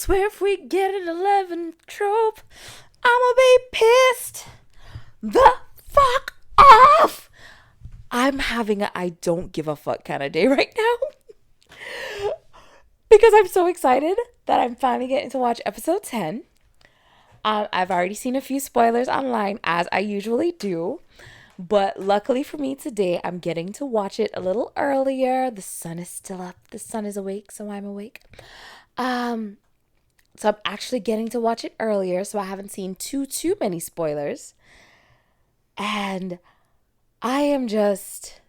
Swear if we get an 11 trope, I'ma be pissed the fuck off. I'm having a I don't give a fuck kind of day right now because I'm so excited that I'm finally getting to watch episode 10. I've already seen a few spoilers online, as I usually do. But luckily for me today, I'm getting to watch it a little earlier. The sun is still up. The sun is awake, so I'm awake. So I'm actually getting to watch it earlier, so I haven't seen too many spoilers. And I am just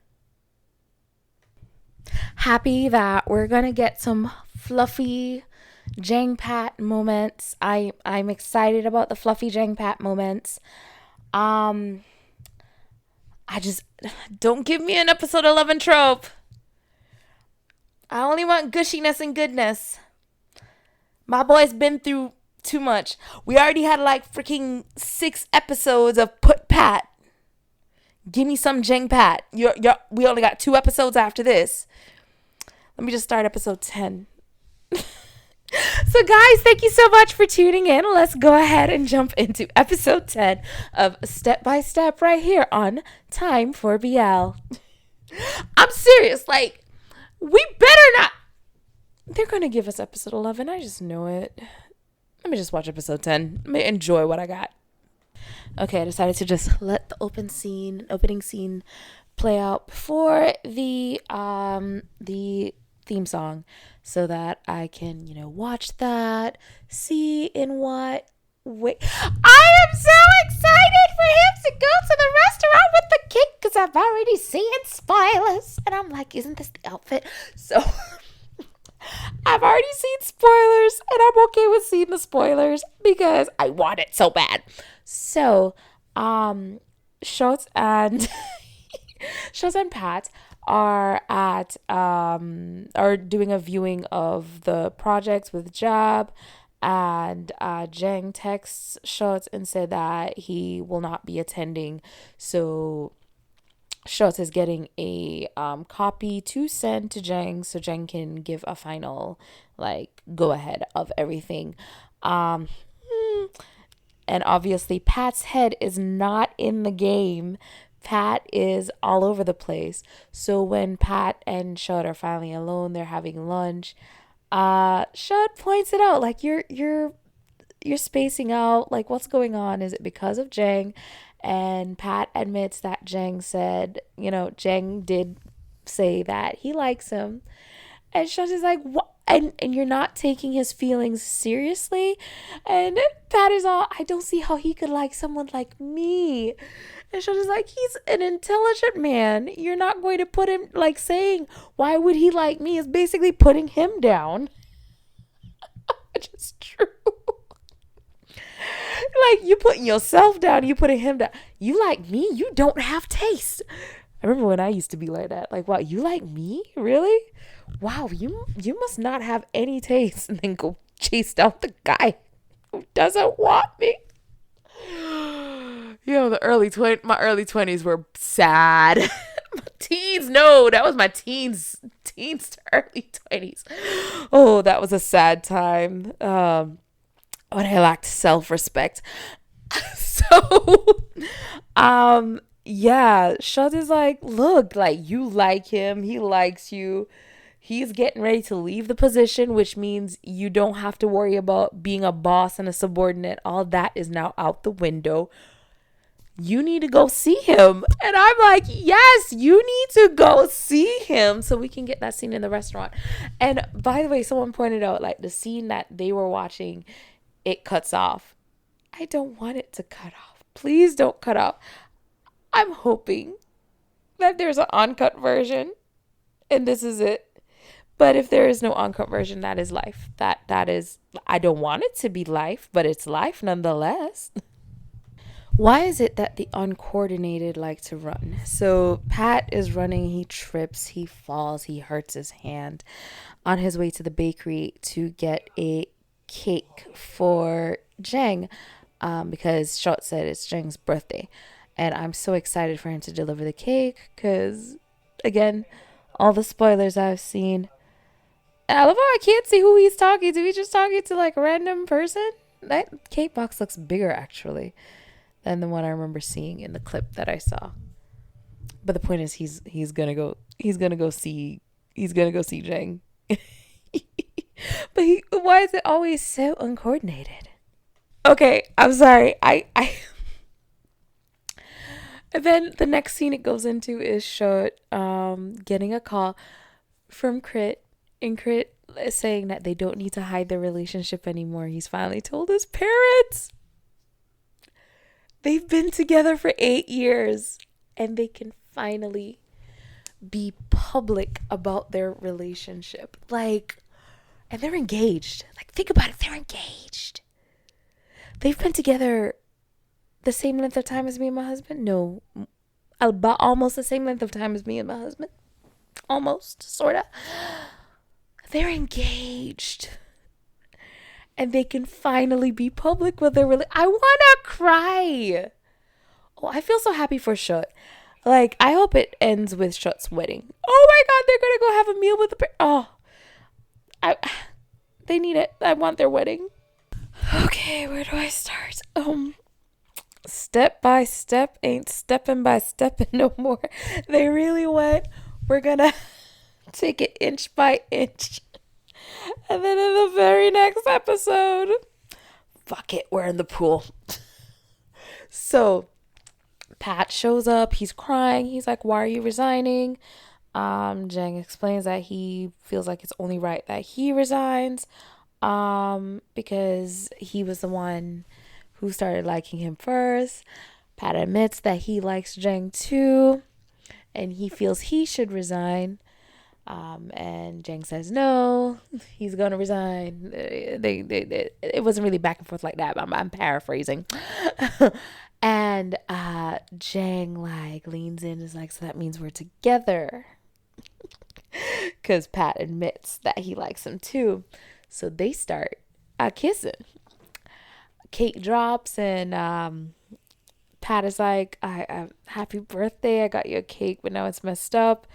happy that we're gonna get some fluffy Jeng Pat moments. I'm excited about the fluffy Jeng Pat moments. I just don't give me an episode 11 trope. I only want gushiness and goodness. My boy's been through too much. We already had like freaking 6 episodes of Put Pat. Give me some Jeng Pat. We only got 2 episodes after this. Let me just start episode 10. So guys, thank you so much for tuning in. Let's go ahead and jump into episode 10 of Step by Step right here on Time for BL. I'm serious. Like, we better not. They're going to give us episode 11. I just know it. Let me just watch episode 10. Let me enjoy what I got. Okay, I decided to just let the opening scene play out before the theme song so that I can, watch that, see in what way. I am so excited for him to go to the restaurant with the cake because I've already seen spoilers. And I'm like, isn't this the outfit? So I've already seen spoilers and I'm okay with seeing the spoilers because I want it so bad. So, Chot and Chot and Pat are doing a viewing of the projects with Jaab, and Jeng texts Chot and said that he will not be attending, so Chot is getting a copy to send to Jeng so Jeng can give a final go ahead of everything. And obviously Pat's head is not in the game. Pat is all over the place. So when Pat and Chot are finally alone, they're having lunch. Chot points it out, like you're spacing out. Like, what's going on? Is it because of Jeng? And Pat admits that Jeng did say that he likes him. And Chot is like, what? And you're not taking his feelings seriously? And Pat is all, I don't see how he could like someone like me. And Chot is like, he's an intelligent man. You're not going to put him, saying, why would he like me, is basically putting him down. Which is true. You putting yourself down, you putting him down. You like me? You don't have taste. I remember when I used to be like that. Like, wow, you like me? Really? Wow, you must not have any taste. And then go chase down the guy who doesn't want me. My early 20s were sad. My teens, no, that was my teens to early 20s. Oh, that was a sad time. When I lacked self-respect. So, Chot is like, look, you like him, he likes you. He's getting ready to leave the position, which means you don't have to worry about being a boss and a subordinate. All that is now out the window. You need to go see him. And I'm like, yes, you need to go see him so we can get that scene in the restaurant. And by the way, someone pointed out, the scene that they were watching, it cuts off. I don't want it to cut off. Please don't cut off. I'm hoping that there's an uncut version and this is it. But if there is no uncut version, that is life. That is, I don't want it to be life, but it's life nonetheless. Why is it that the uncoordinated like to run? So Pat is running, he trips, he falls, he hurts his hand on his way to the bakery to get a cake for Jeng, because Chot said it's Jeng's birthday. And I'm so excited for him to deliver the cake because, again, all the spoilers I've seen, I love how I can't see who he's talking to. He's just talking to like a random person. That cake box looks bigger actually than the one I remember seeing in the clip that I saw. But the point is, he's gonna go see Jeng. But why is it always so uncoordinated? Okay, I'm sorry. I And then the next scene it goes into is Chot getting a call from Krit, and Krit is saying that they don't need to hide their relationship anymore. He's finally told his parents. They've been together for 8 years, and they can finally be public about their relationship. Like, and they're engaged. Like, think about it. They're engaged. They've been together the same length of time as me and my husband. No, about almost the same length of time as me and my husband. Almost, sorta. They're engaged. And they can finally be public with their I wanna cry. Oh, I feel so happy for Chot. Like, I hope it ends with Chot's wedding. Oh my God, they're gonna go have a meal with they need it. I want their wedding. Okay, where do I start? Step by step ain't stepping by stepping no more. They really went, we're gonna take it inch by inch. And then in the very next episode, fuck it, we're in the pool. So Pat shows up, he's crying, he's like, why are you resigning? Jeng explains that he feels like it's only right that he resigns, because he was the one who started liking him first. Pat admits that he likes Jeng too, and he feels he should resign. And Jeng says no, he's gonna resign. It wasn't really back and forth like that. I'm paraphrasing. And Jeng like leans in and is like, so that means we're together. Because Pat admits that he likes him too. So they start kissing. Cake drops, and Pat is like, happy birthday, I got you a cake, but now it's messed up.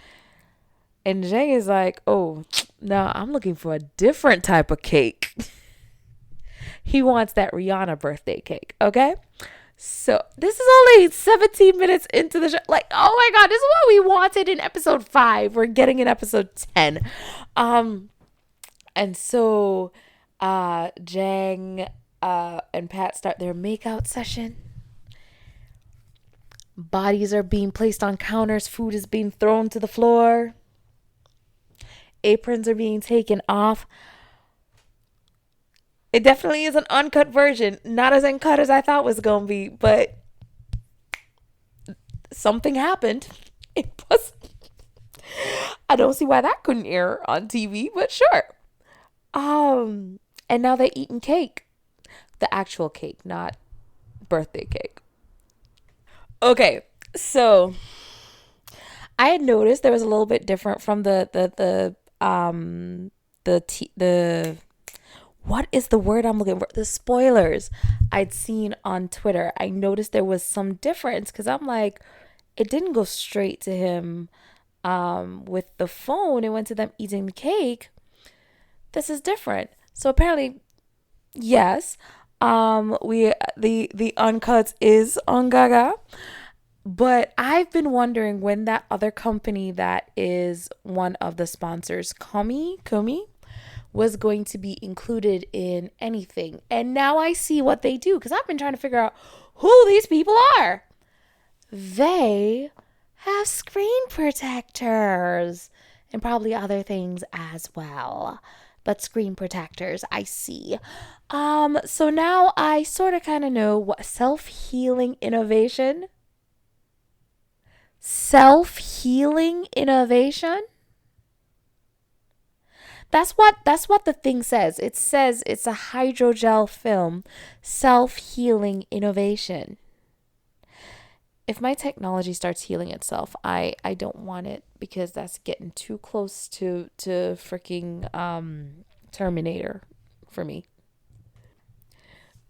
And Jeng is like, oh, no, I'm looking for a different type of cake. He wants that Rihanna birthday cake, okay? So this is only 17 minutes into the show. Like, oh my God, this is what we wanted in episode 5. We're getting in episode 10. And so Jeng and Pat start their makeout session. Bodies are being placed on counters. Food is being thrown to the floor. Aprons are being taken off. It definitely is an uncut version. Not as uncut as I thought it was going to be, but something happened. It was. I don't see why that couldn't air on TV, but sure. And now they're eating cake. The actual cake, not birthday cake. Okay, so I had noticed there was a little bit different from the what is the word I'm looking for? The spoilers I'd seen on Twitter. I noticed there was some difference because I'm like, it didn't go straight to him with the phone. It went to them eating the cake. This is different. So apparently, yes, the uncuts is on Gaga. But I've been wondering when that other company that is one of the sponsors, Kumi, was going to be included in anything. And now I see what they do, because I've been trying to figure out who these people are. They have screen protectors and probably other things as well. But screen protectors, I see. So now I sort of kind of know what self-healing innovation. Self-healing innovation. That's what the thing says. It says it's a hydrogel film, self-healing innovation. If my technology starts healing itself, I don't want it, because that's getting too close to freaking Terminator for me.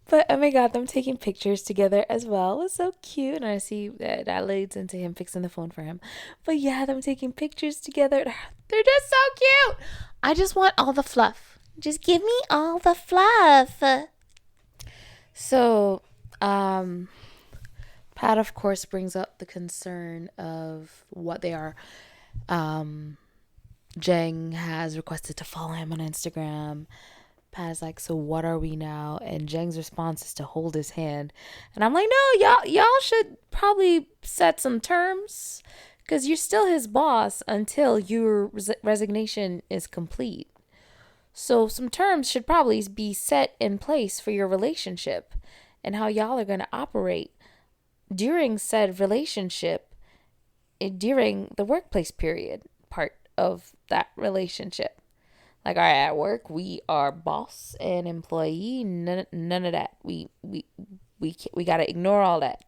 But oh my god, them taking pictures together as well was so cute. And I see that leads into him fixing the phone for him. But yeah, them taking pictures together. They're just so cute. I just want all the fluff. Just give me all the fluff. So, Pat, of course, brings up the concern of what they are. Jeng has requested to follow him on Instagram. Pat is like, so what are we now? And Jeng's response is to hold his hand. And I'm like, no, y'all should probably set some terms because you're still his boss until your resignation is complete. So some terms should probably be set in place for your relationship and how y'all are going to operate during said relationship, during the workplace period part of that relationship. Like, all right, at work, we are boss and employee. None of that. We got to ignore all that.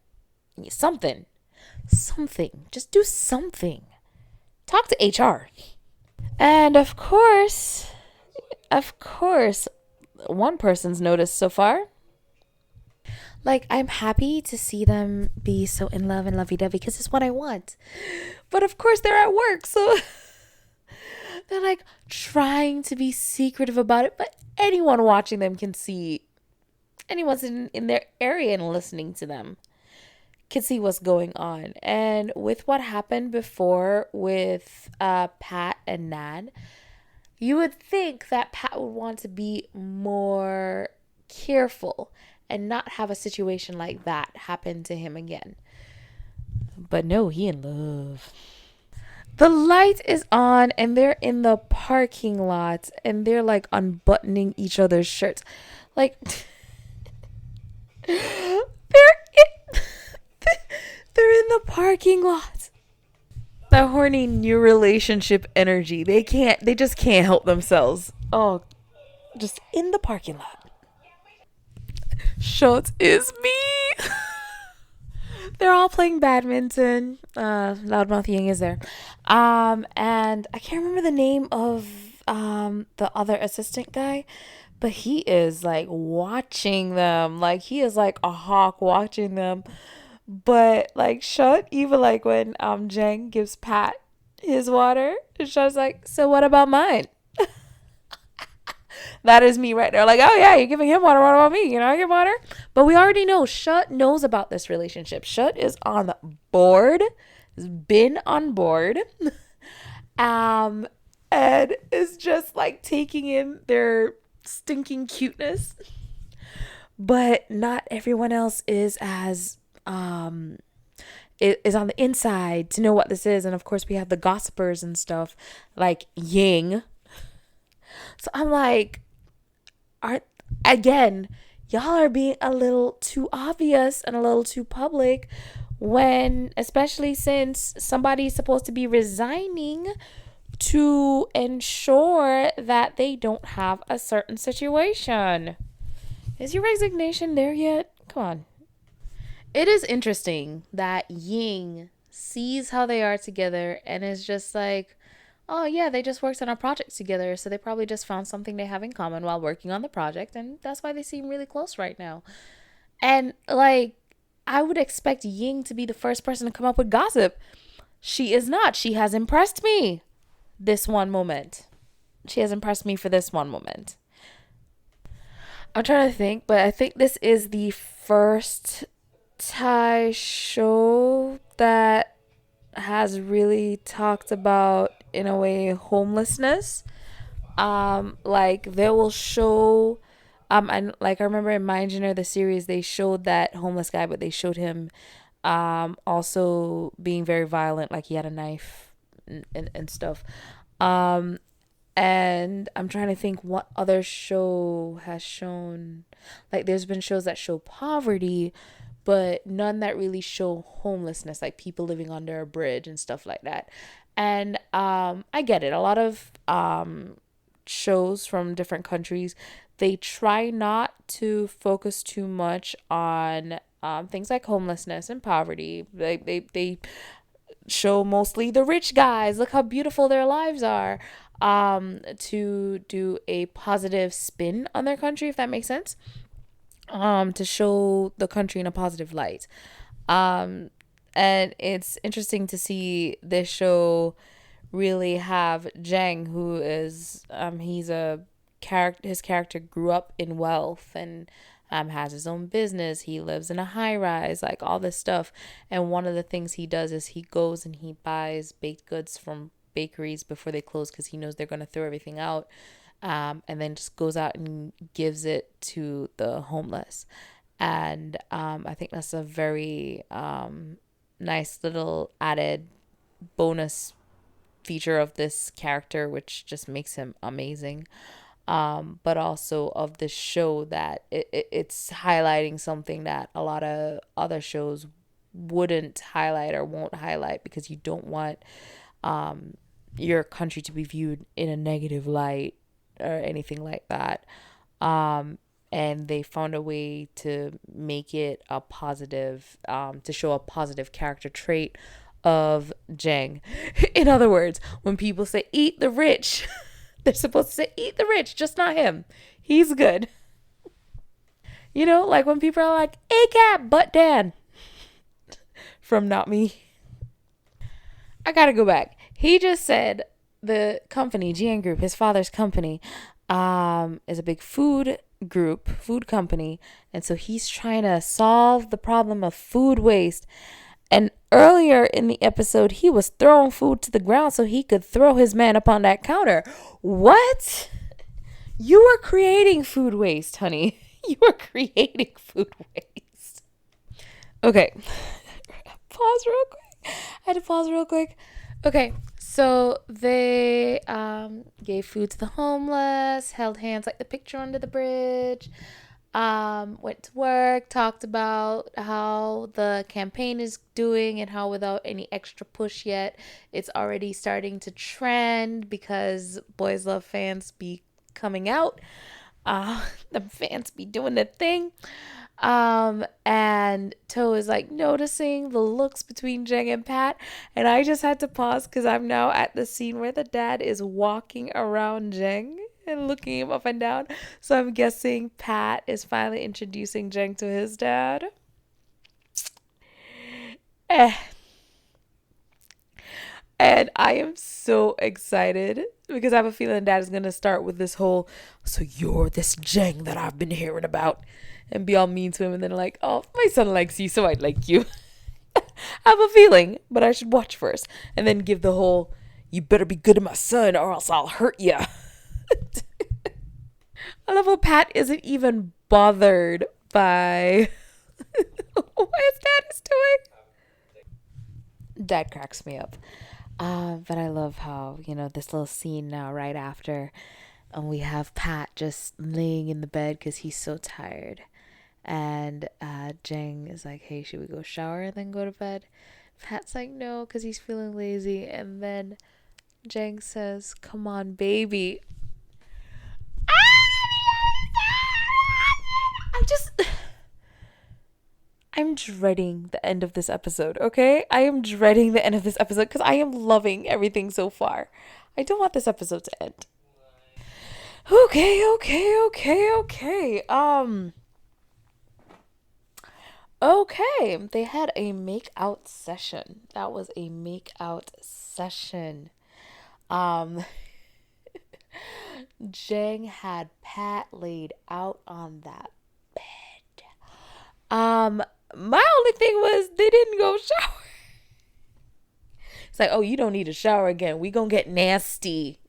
Something. Just do something. Talk to HR. And of course, one person's noticed so far. Like, I'm happy to see them be so in love and lovey-dovey because it's what I want. But of course, they're at work, so they're like trying to be secretive about it. But anyone watching them can see, anyone's in their area and listening to them can see what's going on. And with what happened before with Pat and Nan, you would think that Pat would want to be more careful and not have a situation like that happen to him again. But no, he in love. The light is on and they're in the parking lot and they're like unbuttoning each other's shirts. Like they're in the parking lot. The horny new relationship energy. They just can't help themselves. Oh, just in the parking lot. Chot is me. They're all playing badminton. Loudmouth Ying is there. And I can't remember the name of the other assistant guy, but he is like watching them. Like he is like a hawk watching them. But like Chot, even like when Jeng gives Pat his water, Chot's like, so what about mine? That is me right there. Like, oh yeah, you're giving him water. What about me? I get water. But we already know Chot knows about this relationship. Chot is on board. Has been on board. And is just like taking in their stinking cuteness. But not everyone else is as is on the inside to know what this is. And of course we have the gossipers and stuff like Ying. So I'm like, y'all are being a little too obvious and a little too public when, especially since somebody's supposed to be resigning to ensure that they don't have a certain situation. Is your resignation there yet? Come on. It is interesting that Ying sees how they are together and is just like, oh yeah, they just worked on a project together, so they probably just found something they have in common while working on the project, and that's why they seem really close right now. And like, I would expect Ying to be the first person to come up with gossip. She is not. She has impressed me this one moment. She has impressed me for this one moment. I'm trying to think, but I think this is the first Thai show that has really talked about, in a way, homelessness. Like they will show and like I remember in My Engineer the series, they showed that homeless guy, but they showed him also being very violent, like he had a knife and stuff. And I'm trying to think what other show has shown, like there's been shows that show poverty, but none that really show homelessness, like people living under a bridge and stuff like that. And I get it. A lot of shows from different countries, they try not to focus too much on things like homelessness and poverty. They show mostly the rich guys. Look how beautiful their lives are. To do a positive spin on their country, if that makes sense. to show the country in a positive light. Um, and it's interesting to see this show really have Jeng, who is he's a character. His character grew up in wealth and has his own business. He lives in a high rise, like all this stuff. And one of the things he does is he goes and he buys baked goods from bakeries before they close because he knows they're gonna throw everything out. And then just goes out and gives it to the homeless. And I think that's a very nice little added bonus feature of this character, which just makes him amazing. But also of the show that it's highlighting something that a lot of other shows wouldn't highlight or won't highlight because you don't want your country to be viewed in a negative light or anything like that. And they found a way to make it a positive, to show a positive character trait of Jeng. In other words, when people say eat the rich, they're supposed to say eat the rich, just not him. He's good. You know, like when people are like, A cat, but Dan from Not Me. I gotta go back. He just said the company, GN Group, his father's company, is a big food company. And so he's trying to solve the problem of food waste. And earlier in the episode, he was throwing food to the ground so he could throw his man up on that counter. What? You are creating food waste, honey. You are creating food waste. Okay. Pause real quick. I had to pause real quick. Okay. So they gave food to the homeless, held hands like the picture under the bridge, went to work, talked about how the campaign is doing and how without any extra push yet, it's already starting to trend because Boys Love fans be coming out. The fans be doing their thing. And Toe is like noticing the looks between Jeng and Pat, and I just had to pause because I'm now at the scene where the dad is walking around Jeng and looking him up and down. So I'm guessing Pat is finally introducing Jeng to his dad. Eh. And I am so excited because I have a feeling Dad is going to start with this whole, so you're this Jeng that I've been hearing about, and be all mean to him. And then, like, oh, my son likes you, so I like you. I have a feeling, but I should watch first. And then give the whole, you better be good to my son or else I'll hurt you. I love how Pat isn't even bothered by what his dad is doing. Dad cracks me up. But I love how, this little scene now right after we have Pat just laying in the bed because he's so tired. And Jeng is like, hey, should we go shower and then go to bed? Pat's like, no, because he's feeling lazy. And then Jeng says, come on, baby. I'm dreading the end of this episode, okay? I am dreading the end of this episode because I am loving everything so far. I don't want this episode to end. Okay. Okay, they had a make-out session. That was a make-out session. Jeng had Pat laid out on that bed. My only thing was they didn't go shower. It's like, oh, you don't need a shower again. We gonna get nasty.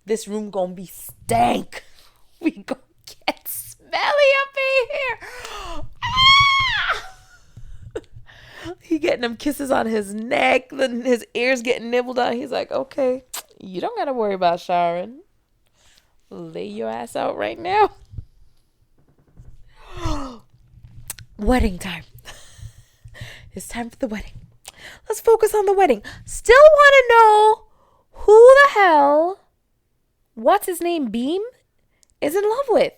This room gonna be stank. We gonna get smelly up in here. He getting them kisses on his neck, then his ears getting nibbled on. He's like, okay, you don't gotta worry about showering. Lay your ass out right now. Wedding time. It's time for the wedding. Let's focus on the wedding. Still want to know who the hell, what's his name, Beam, is in love with.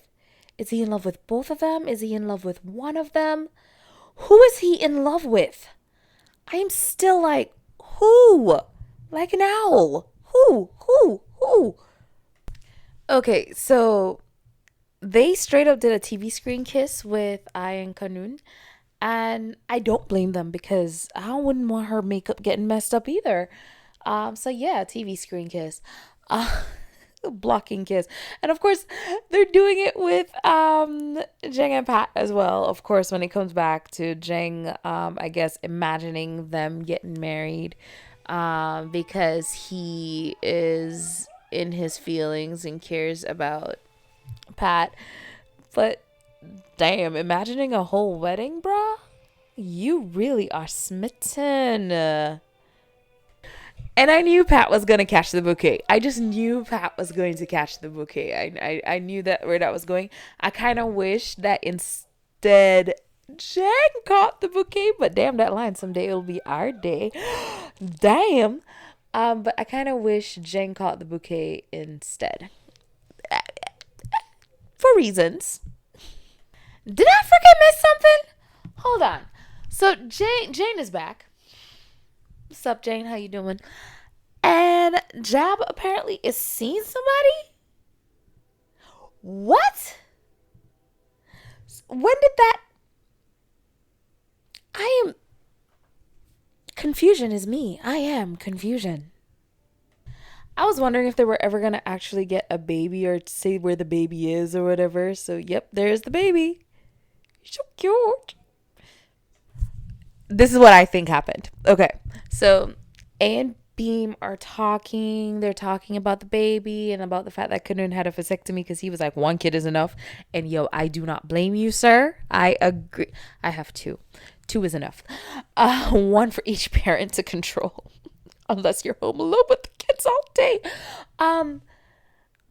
Is he in love with both of them? Is he in love with one of them? Who is he in love with? I am still like, who? Like an owl. Who? Okay, so they straight up did a TV screen kiss with I and Kanoon. And I don't blame them because I wouldn't want her makeup getting messed up either. So yeah, TV screen kiss. Uh, blocking kiss. And of course, they're doing it with Jeng and Pat as well. Of course, when it comes back to Jeng, I guess imagining them getting married because he is in his feelings and cares about Pat. But damn, imagining a whole wedding, bruh? You really are smitten. And I knew Pat was going to catch the bouquet. I just knew Pat was going to catch the bouquet. I knew that where that was going. I kind of wish that instead Jen caught the bouquet. But damn, that line, someday it'll be our day. Damn. But I kind of wish Jen caught the bouquet instead. For reasons. Did I freaking miss something? Hold on. So Jane is back. What's up, Jane? How you doing? And Jaab apparently is seeing somebody? What? When did that... I am... Confusion is me. I am confusion. I was wondering if they were ever going to actually get a baby or say where the baby is or whatever. So, yep, there's the baby. So cute. This is what I think happened. Okay, so A and Beam are talking. They're talking about the baby and about the fact that Kanoon had a vasectomy because he was like, one kid is enough. And yo, I do not blame you, sir. I agree. I have two. Two is enough. One for each parent to control. Unless you're home alone with the kids all day.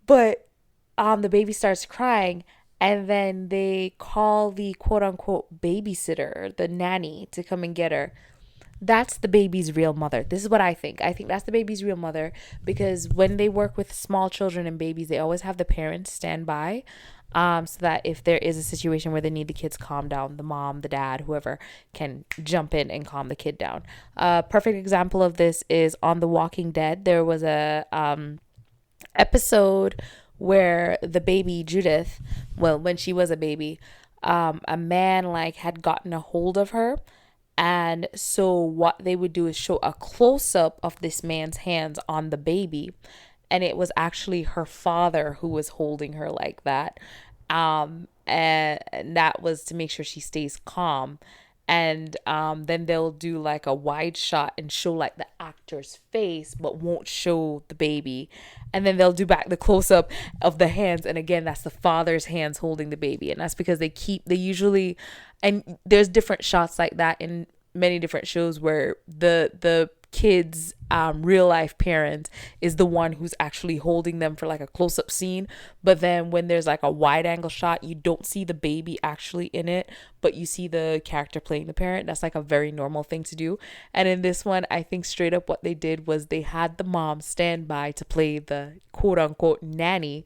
But the baby starts crying. And then they call the quote unquote babysitter, the nanny, to come and get her. That's the baby's real mother. This is what I think. I think that's the baby's real mother because when they work with small children and babies, they always have the parents stand by so that if there is a situation where they need the kids calm down, the mom, the dad, whoever can jump in and calm the kid down. A perfect example of this is on The Walking Dead. There was a episode where the baby Judith, well, when she was a baby, a man like had gotten a hold of her. And so what they would do is show a close-up of this man's hands on the baby. And it was actually her father who was holding her like that. And that was to make sure she stays calm. And then they'll do like a wide shot and show like the actor's face, but won't show the baby. And then they'll do back the close up of the hands. And again, that's the father's hands holding the baby. And that's because they usually, and there's different shots like that in many different shows where the kid's real life parent is the one who's actually holding them for like a close-up scene, but then when there's like a wide angle shot, you don't see the baby actually in it, but you see the character playing the parent. That's like a very normal thing to do. And in this one, I think straight up what they did was they had the mom stand by to play the quote-unquote nanny,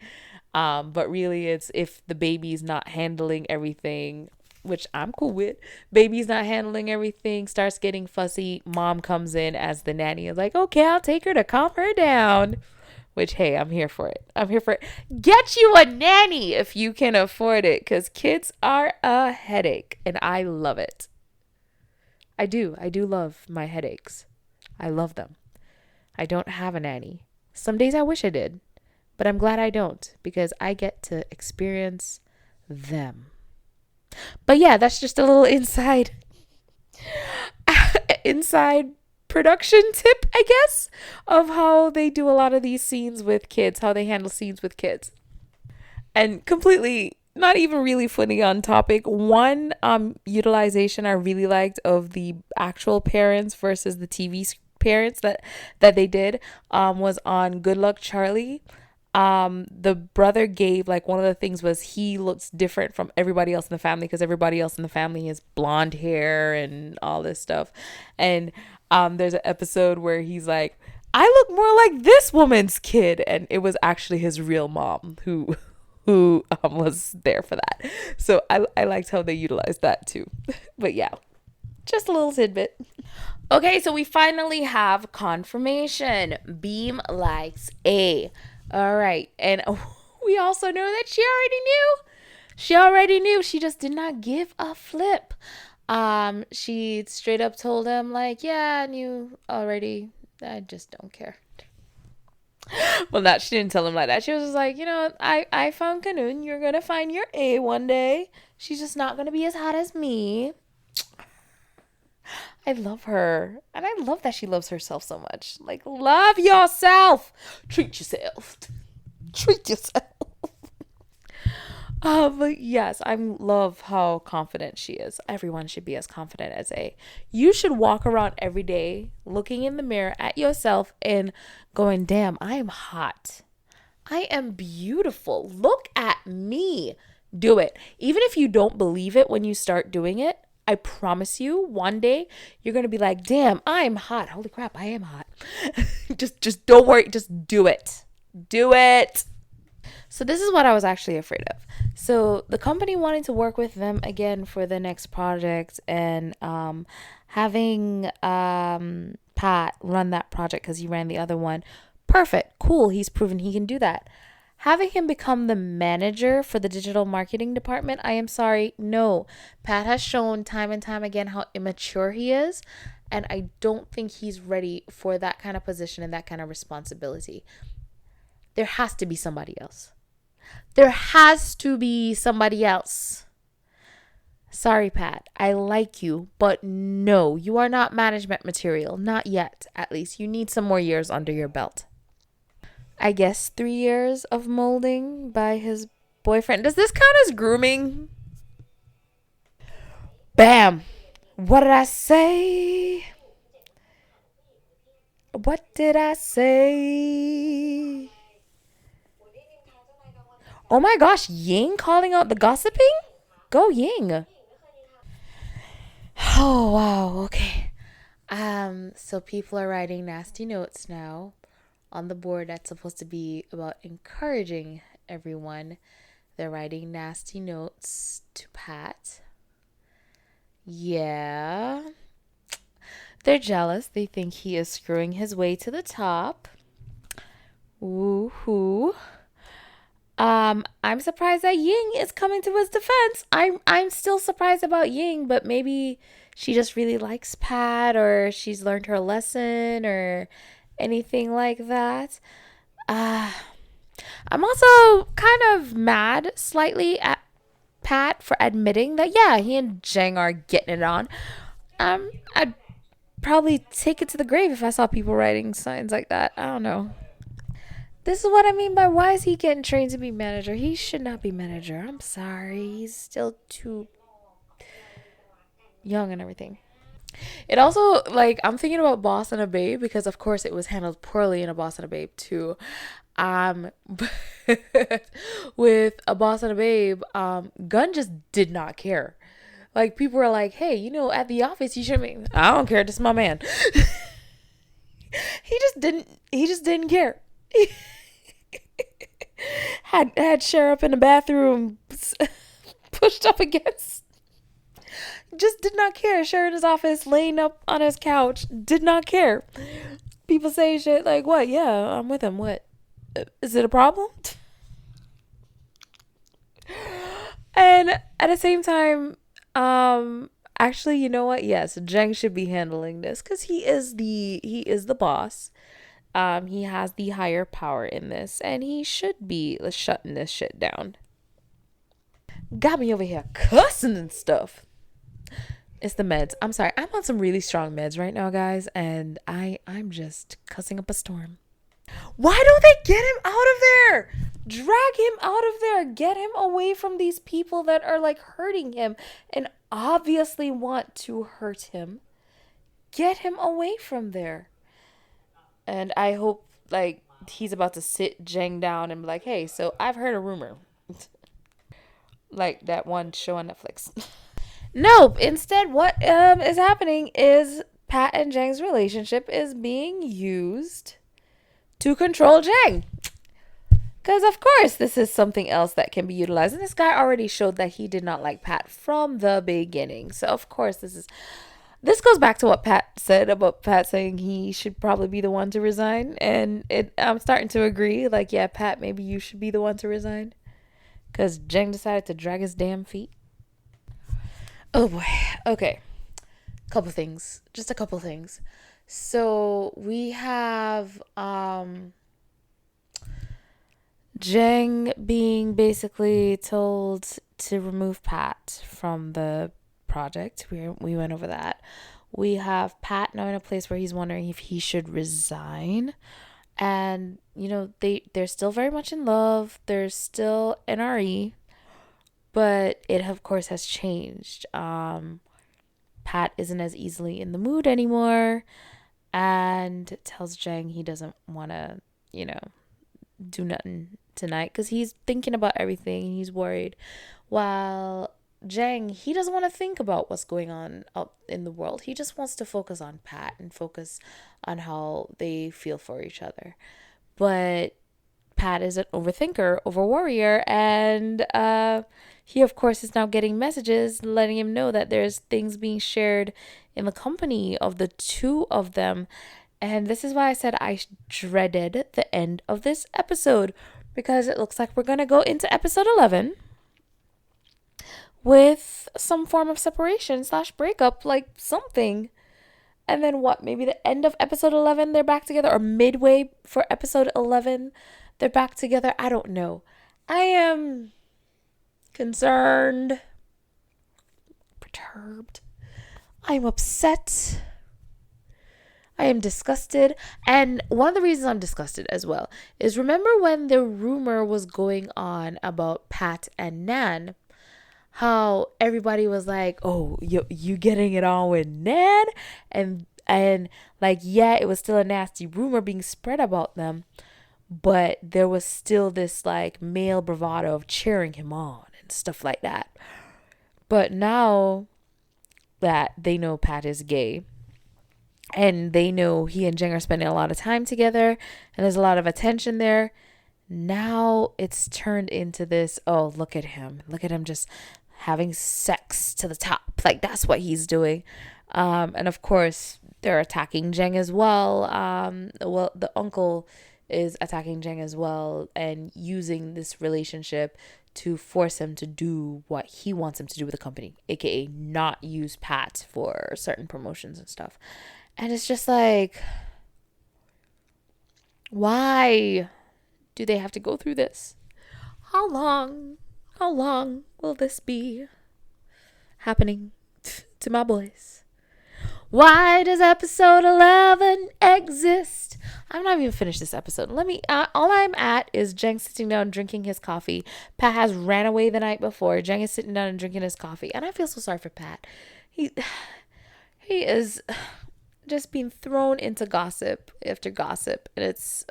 but really it's if the baby's not handling everything, which I'm cool with. Baby's not handling everything, starts getting fussy. Mom comes in as the nanny is like, okay, I'll take her to calm her down. Which, hey, I'm here for it. I'm here for it. Get you a nanny if you can afford it, because kids are a headache, and I love it. I do. I do love my headaches. I love them. I don't have a nanny. Some days I wish I did, but I'm glad I don't, because I get to experience them. But yeah, that's just a little inside production tip, I guess, of how they do a lot of these scenes with kids, how they handle scenes with kids. And completely not even really funny on topic. One utilization I really liked of the actual parents versus the TV parents that they did was on Good Luck Charlie. The brother gave, like, one of the things was he looks different from everybody else in the family because everybody else in the family has blonde hair and all this stuff. And there's an episode where he's like, I look more like this woman's kid, and it was actually his real mom who was there for that. So I liked how they utilized that too. But yeah, just a little tidbit. Okay, so we finally have confirmation. Beam likes A. All right, and we also know that she already knew. She already knew. She just did not give a flip. She straight up told him, like, yeah, I knew already. I just don't care. Well, not she didn't tell him like that. She was just like, I found Kanoon. You're gonna find your A one day. She's just not gonna be as hot as me. I love her. And I love that she loves herself so much. Like, love yourself. Treat yourself. Treat yourself. But yes, I love how confident she is. Everyone should be as confident as A. You should walk around every day looking in the mirror at yourself and going, damn, I am hot. I am beautiful. Look at me. Do it. Even if you don't believe it when you start doing it, I promise you, one day you're gonna be like, damn, I'm hot. Holy crap, I am hot. just don't worry. Just do it. Do it. So this is what I was actually afraid of. So the company wanting to work with them again for the next project, and having Pat run that project because he ran the other one. Perfect. Cool. He's proven he can do that. Having him become the manager for the digital marketing department, I am sorry. No. Pat has shown time and time again how immature he is. And I don't think he's ready for that kind of position and that kind of responsibility. There has to be somebody else. There has to be somebody else. Sorry, Pat. I like you, but no, you are not management material. Not yet, at least. You need some more years under your belt. I guess 3 years of molding by his boyfriend. Does this count as grooming? Bam. What did I say? What did I say? Oh my gosh, Ying calling out the gossiping? Go Ying. Oh wow, okay. So people are writing nasty notes now on the board that's supposed to be about encouraging everyone. They're writing nasty notes to Pat. Yeah. They're jealous. They think he is screwing his way to the top. Woohoo. I'm surprised that Ying is coming to his defense. I'm still surprised about Ying, but maybe she just really likes Pat, or she's learned her lesson, or anything like that. Uh, I'm also kind of mad slightly at Pat for admitting that, yeah, he and Jeng are getting it on. I'd probably take it to the grave if I saw people writing signs like that. I don't know. This is what I mean by, why is he getting trained to be manager? He should not be manager. I'm sorry. He's still too young and everything. It also, like, I'm thinking about Boss and a Babe because, of course, it was handled poorly in a Boss and a Babe too. Um, with a Boss and a Babe, Gunn just did not care. Like, people were like, hey, at the office, you should be. I don't care. This is my man. He just didn't care. had Cher up in the bathroom pushed up against, just did not care. Cher in his office laying up on his couch, did not care. People say shit like, what? Yeah, I'm with him. What? Is it a problem? And at the same time, actually, you know what? Yes, Jeng should be handling this because he is the boss. He has the higher power in this, and he should be shutting this shit down. Got me over here cussing and stuff. It's the meds. I'm sorry. I'm on some really strong meds right now, guys, and I'm just cussing up a storm. Why don't they get him out of there? Drag him out of there. Get him away from these people that are like hurting him and obviously want to hurt him. Get him away from there. And I hope, like, he's about to sit Jeng down and be like, hey, so I've heard a rumor. Like that one show on Netflix. Nope. Instead, what is happening is Pat and Jeng's relationship is being used to control Jeng. Because, of course, this is something else that can be utilized. And this guy already showed that he did not like Pat from the beginning. So, of course, this goes back to what Pat said about Pat saying he should probably be the one to resign. And I'm starting to agree. Like, yeah, Pat, maybe you should be the one to resign. because Jeng decided to drag his damn feet. Oh boy. Okay. Just a couple things. So we have Jeng being basically told to remove Pat from the project. We went over that. We have Pat now in a place where he's wondering if he should resign. And they're still very much in love. They're still NRE, but it of course has changed. Pat isn't as easily in the mood anymore, and tells Jeng he doesn't want to, do nothing tonight because he's thinking about everything and he's worried. While Jeng, he doesn't want to think about what's going on out in the world. He just wants to focus on Pat and focus on how they feel for each other. But Pat is an overthinker, overworrier, and he, of course, is now getting messages letting him know that there's things being shared in the company of the two of them. And this is why I said I dreaded the end of this episode, because it looks like we're going to go into episode 11 with some form of separation / breakup, like something. And then what? Maybe the end of episode 11, they're back together, or midway for episode 11, they're back together. I don't know. I am concerned, perturbed. I'm upset. I am disgusted. And one of the reasons I'm disgusted as well is, remember when the rumor was going on about Pat and Nan, how everybody was like, oh, you getting it on with Nan? And like, yeah, it was still a nasty rumor being spread about them, but there was still this like male bravado of cheering him on and stuff like that. But now that they know Pat is gay, and they know he and Jeng are spending a lot of time together, and there's a lot of attention there, now it's turned into this, oh, look at him just having sex to the top. Like, that's what he's doing. And of course, they're attacking Jeng as well. Well, the uncle is attacking Jeng as well and using this relationship to force him to do what he wants him to do with the company, aka not use Pat for certain promotions and stuff. And it's just like, why do they have to go through this? How long will this be happening to my boys? Why does episode 11 exist? I'm not even finished this episode. All I'm at is Jeng sitting down drinking his coffee. Pat has ran away the night before. Jeng is sitting down and drinking his coffee. And I feel so sorry for Pat. He is just being thrown into gossip after gossip. And it's,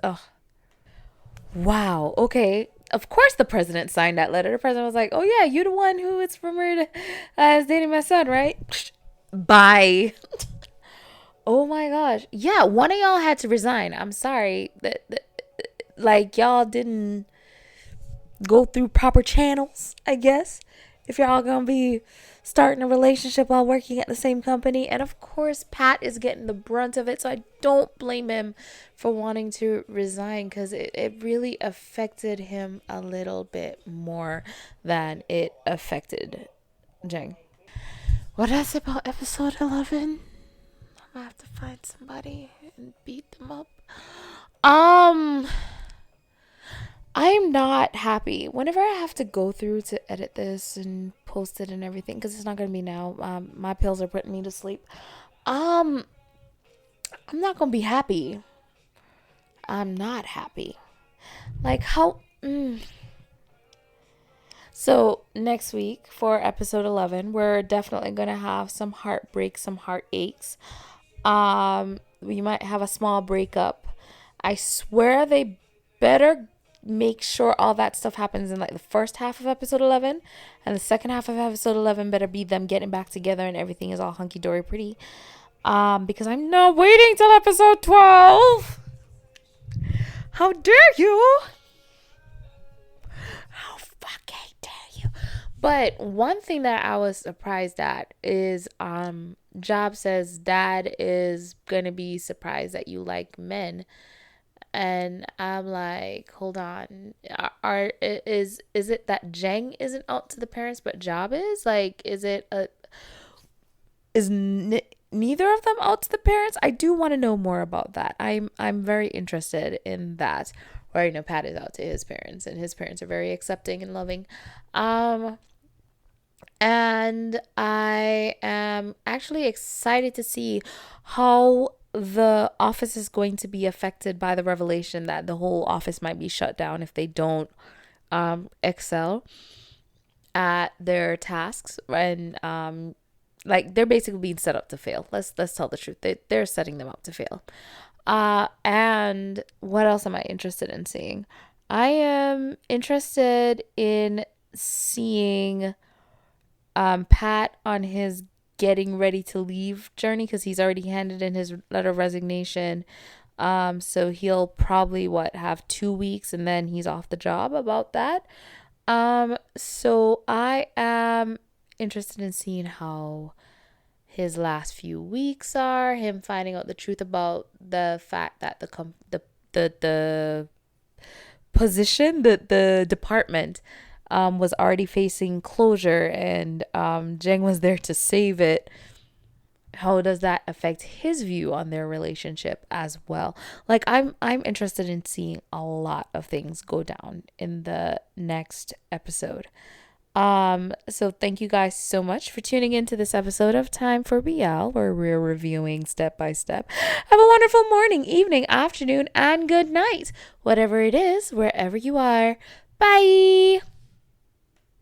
wow. Okay. Of course the president signed that letter. The president was like, oh yeah, you the one who it's rumored is dating my son, right? Bye. Oh my gosh. Yeah, one of y'all had to resign. I'm sorry that like y'all didn't go through proper channels, I guess, if you're all gonna be starting a relationship while working at the same company. And of course Pat is getting the brunt of it, so I don't blame him for wanting to resign, because it really affected him a little bit more than it affected Jeng. What else about episode 11? I'm gonna have to find somebody and beat them up. I'm not happy whenever I have to go through to edit this and post it and everything, because it's not gonna be now. My pills are putting me to sleep. I'm not gonna be happy. I'm not happy. Like, how? So next week for episode 11, we're definitely gonna have some heartbreak, some heartaches. We might have a small breakup. I swear they better make sure all that stuff happens in like the first half of episode 11, and the second half of episode 11 better be them getting back together and everything is all hunky-dory pretty. Because I'm not waiting till episode 12. How dare you? How fucking dare you? But one thing that I was surprised at is Jaab says dad is gonna be surprised that you like men. And I'm like, hold on, is it that Jeng isn't out to the parents but Jaab is? Like, is neither of them out to the parents? I do want to know more about that. I'm very interested in that. Or, you know, Pat is out to his parents, and his parents are very accepting and loving. Um, and I am actually excited to see how the office is going to be affected by the revelation that the whole office might be shut down if they don't excel at their tasks. And like, they're basically being set up to fail. Let's tell the truth. They're setting them up to fail. And what else am I interested in seeing? I am interested in seeing Pat on his getting ready to leave journey, because he's already handed in his letter of resignation. So he'll probably have 2 weeks and then he's off the job about that. So I am interested in seeing how his last few weeks are, him finding out the truth about the fact that the position, the department was already facing closure, and Jeng was there to save it. How does that affect his view on their relationship as well? Like, I'm interested in seeing a lot of things go down in the next episode. So thank you guys so much for tuning into this episode of Time for BL, where we're reviewing step by step. Have a wonderful morning, evening, afternoon, and good night, whatever it is, wherever you are. Bye.